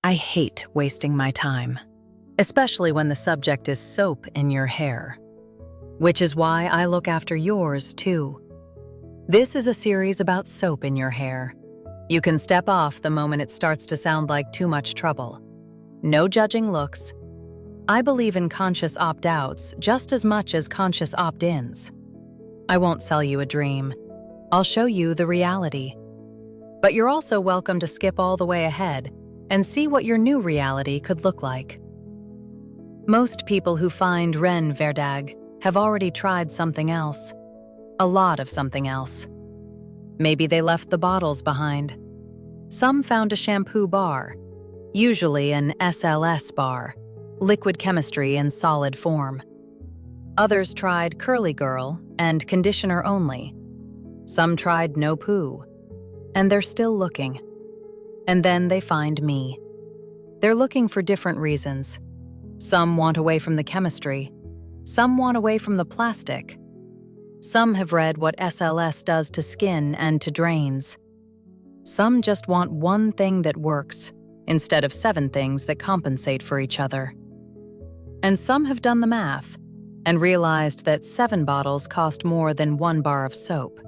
I hate wasting my time, especially when the subject is soap in your hair. Which is why I look after yours, too. This is a series about soap in your hair. You can step off the moment it starts to sound like too much trouble. No judging looks. I believe in conscious opt-outs just as much as conscious opt-ins. I won't sell you a dream. I'll show you the reality. But you're also welcome to skip all the way ahead and see what your new reality could look like. Most people who find Ren Verdag have already tried something else. A lot of something else. Maybe they left the bottles behind. Some found a shampoo bar, usually an SLS bar, liquid chemistry in solid form. Others tried Curly Girl and conditioner only. Some tried no poo, and they're still looking. And then they find me. They're looking for different reasons. Some want away from the chemistry. Some want away from the plastic. Some have read what SLS does to skin and to drains. Some just want one thing that works, instead of 7 things that compensate for each other. And some have done the math and realized that 7 bottles cost more than 1 bar of soap.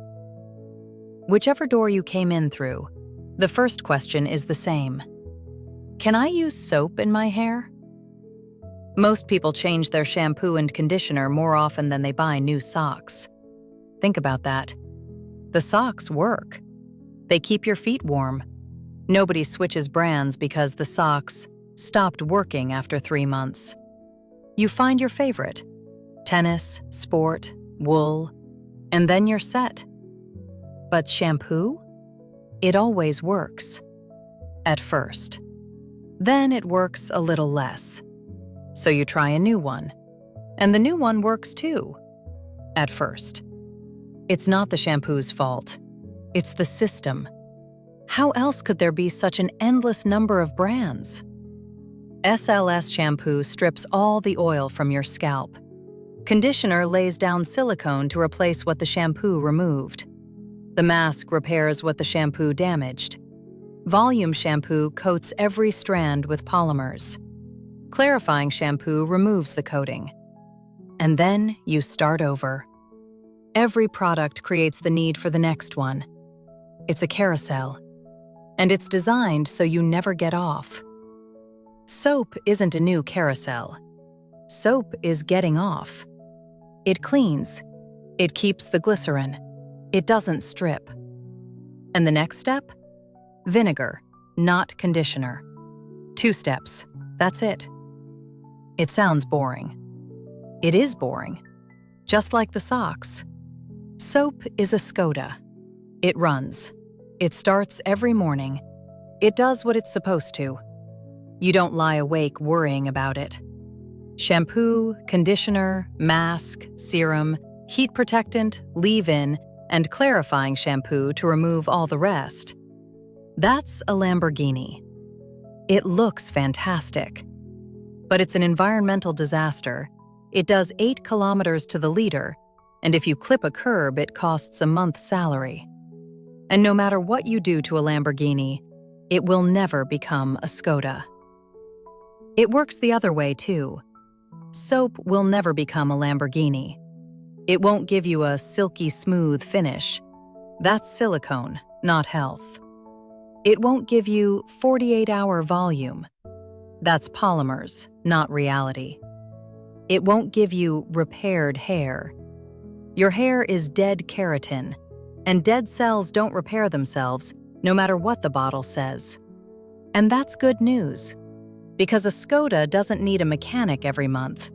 Whichever door you came in through, the first question is the same. Can I use soap in my hair? Most people change their shampoo and conditioner more often than they buy new socks. Think about that. The socks work. They keep your feet warm. Nobody switches brands because the socks stopped working after 3 months. You find your favorite. Tennis, sport, wool, and then you're set. But shampoo? It always works. At first. Then it works a little less. So you try a new one. And the new one works too. At first. It's not the shampoo's fault. It's the system. How else could there be such an endless number of brands? SLS shampoo strips all the oil from your scalp. Conditioner lays down silicone to replace what the shampoo removed. The mask repairs what the shampoo damaged. Volume shampoo coats every strand with polymers. Clarifying shampoo removes the coating. And then you start over. Every product creates the need for the next one. It's a carousel. And it's designed so you never get off. Soap isn't a new carousel. Soap is getting off. It cleans. It keeps the glycerin. It doesn't strip. And the next step? Vinegar, not conditioner. 2 steps. That's it. It sounds boring. It is boring. Just like the socks. Soap is a Skoda. It runs. It starts every morning. It does what it's supposed to. You don't lie awake worrying about it. Shampoo, conditioner, mask, serum, heat protectant, leave-in, and clarifying shampoo to remove all the rest. That's a Lamborghini. It looks fantastic. But it's an environmental disaster. It does 8 kilometers to the liter, and if you clip a curb, it costs a month's salary. And no matter what you do to a Lamborghini, it will never become a Skoda. It works the other way, too. Soap will never become a Lamborghini. It won't give you a silky smooth finish. That's silicone, not health. It won't give you 48-hour volume. That's polymers, not reality. It won't give you repaired hair. Your hair is dead keratin, and dead cells don't repair themselves no matter what the bottle says. And that's good news, because a Skoda doesn't need a mechanic every month.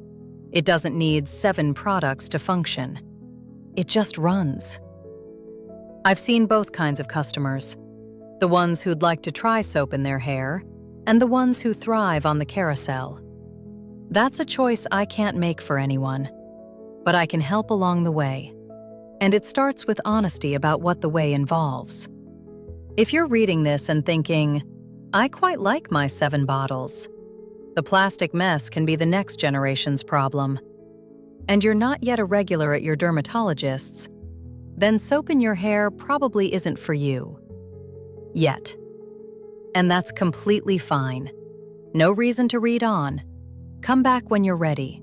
It doesn't need 7 products to function. It just runs. I've seen both kinds of customers. The ones who'd like to try soap in their hair, and the ones who thrive on the carousel. That's a choice I can't make for anyone, but I can help along the way. And it starts with honesty about what the way involves. If you're reading this and thinking, I quite like my 7 bottles, the plastic mess can be the next generation's problem, and you're not yet a regular at your dermatologist's, then soap in your hair probably isn't for you. Yet. And that's completely fine. No reason to read on. Come back when you're ready.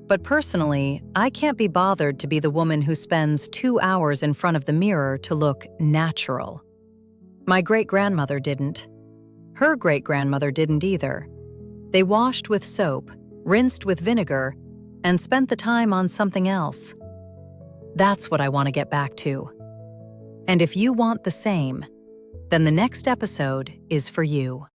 But personally, I can't be bothered to be the woman who spends 2 hours in front of the mirror to look natural. My great-grandmother didn't. Her great-grandmother didn't either. They washed with soap, rinsed with vinegar, and spent the time on something else. That's what I want to get back to. And if you want the same, then the next episode is for you.